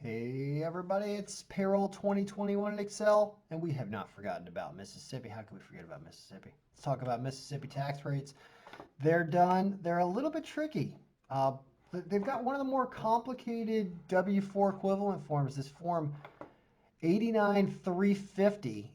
Hey everybody, it's Payroll 2021 in Excel, and we have not forgotten about Mississippi. How can we forget about Mississippi? Let's talk about Mississippi tax rates. They're done. They're a little bit tricky. Uh, they've got one of the more complicated W-4 equivalent forms, this form 89350,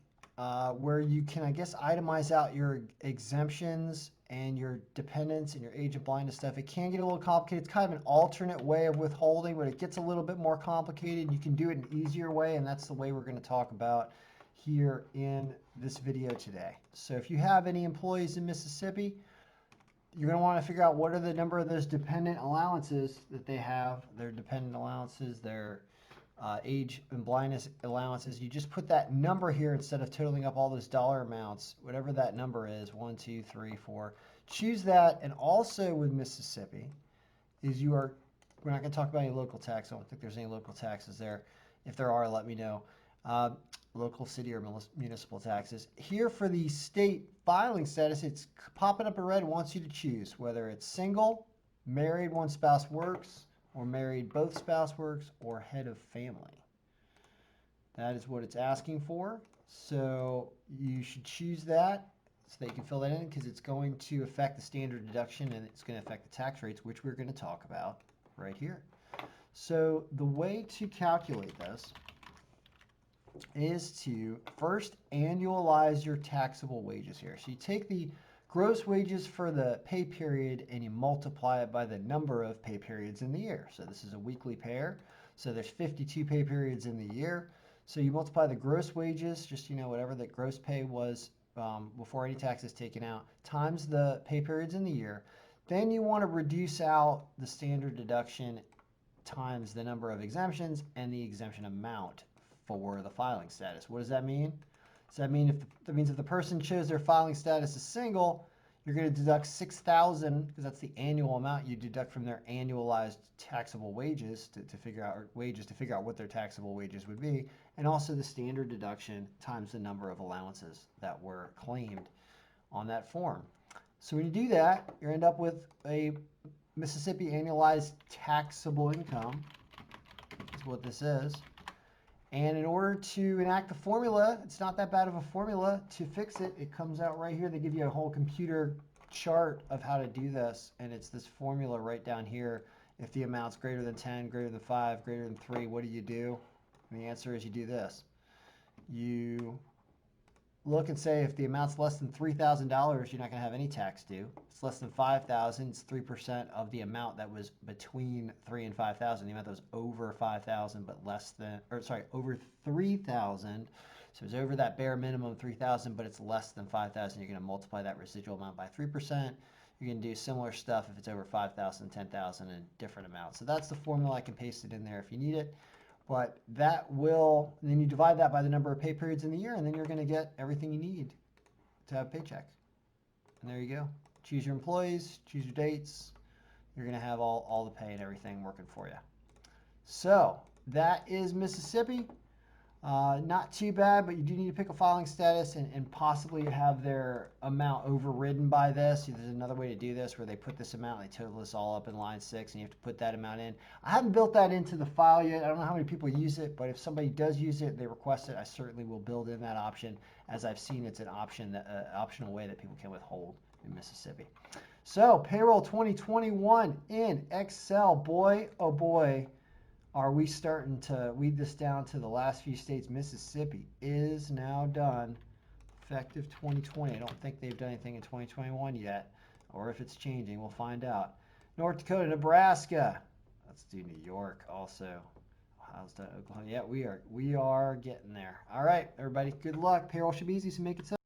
where you can, I guess, itemize out your exemptions and your dependents and your age of blindness stuff. It can get a little complicated. It's kind of an alternate way of withholding, but it gets a little bit more complicated. You can do it an easier way, and that's the way we're going to talk about here in this video today. So if you have any employees in Mississippi, you're going to want to figure out what are the number of those dependent allowances that they have, their dependent allowances, their age and blindness allowances. You just put that number here instead of totaling up all those dollar amounts, whatever that number is, 1, 2, 3, 4. Choose that. And also with Mississippi is we're not going to talk about any local tax. I don't think there's any local taxes there. If there are, let me know. Local city or municipal taxes. Here for the state filing status, it's popping up in red, wants you to choose whether it's single, married, one spouse works, or married, both spouse works, or head of family. That is what it's asking for. So you should choose that so that you can fill that in, because it's going to affect the standard deduction and it's going to affect the tax rates, which we're going to talk about right here. So the way to calculate this is to first annualize your taxable wages here. So you take the gross wages for the pay period and you multiply it by the number of pay periods in the year. So this is a weekly payer. So there's 52 pay periods in the year. So you multiply the gross wages, just whatever the gross pay was before any tax is taken out, times the pay periods in the year. Then you want to reduce out the standard deduction times the number of exemptions and the exemption amount for the filing status. What does that mean? Does that mean if the person chose their filing status as single, you're going to deduct $6,000 because that's the annual amount you deduct from their annualized taxable wages to figure out what their taxable wages would be, and also the standard deduction times the number of allowances that were claimed on that form. So when you do that, you end up with a Mississippi annualized taxable income. Is what this is. And in order to enact the formula, it's not that bad of a formula to fix it. It comes out right here. They give you a whole computer chart of how to do this. And it's this formula right down here. If the amount's greater than 10, greater than 5, greater than 3, what do? And the answer is you do this. You look and say if the amount's less than $3,000, you're not going to have any tax due. If it's less than $5,000, it's 3% of the amount that was between $3,000 and $5,000. The amount that was over $5,000 but over $3,000. So it's over that bare minimum $3,000, but it's less than $5,000. You're going to multiply that residual amount by 3%. You're going to do similar stuff if it's over $5,000, $10,000, and different amounts. So that's the formula. I can paste it in there if you need it. But then you divide that by the number of pay periods in the year, and then you're going to get everything you need to have a paycheck. And there you go. Choose your employees, choose your dates. You're going to have all the pay and everything working for you. So that is Mississippi. Not too bad, but you do need to pick a filing status and possibly have their amount overridden by this. There's another way to do this where they put this amount, they total this all up in line 6, and you have to put that amount in. I haven't built that into the file yet. I don't know how many people use it, but if somebody does use it, they request it, I certainly will build in that option. As I've seen, it's an optional way that people can withhold in Mississippi. So Payroll 2021 in Excel. Boy, oh boy, are we starting to weed this down to the last few states. Mississippi is now done, effective 2020. I don't think they've done anything in 2021 yet, or if it's changing, we'll find out. North Dakota, Nebraska. Let's do New York also. Ohio's done, Oklahoma. Yeah, we are getting there. All right, everybody, good luck. Payroll should be easy, so make it simple.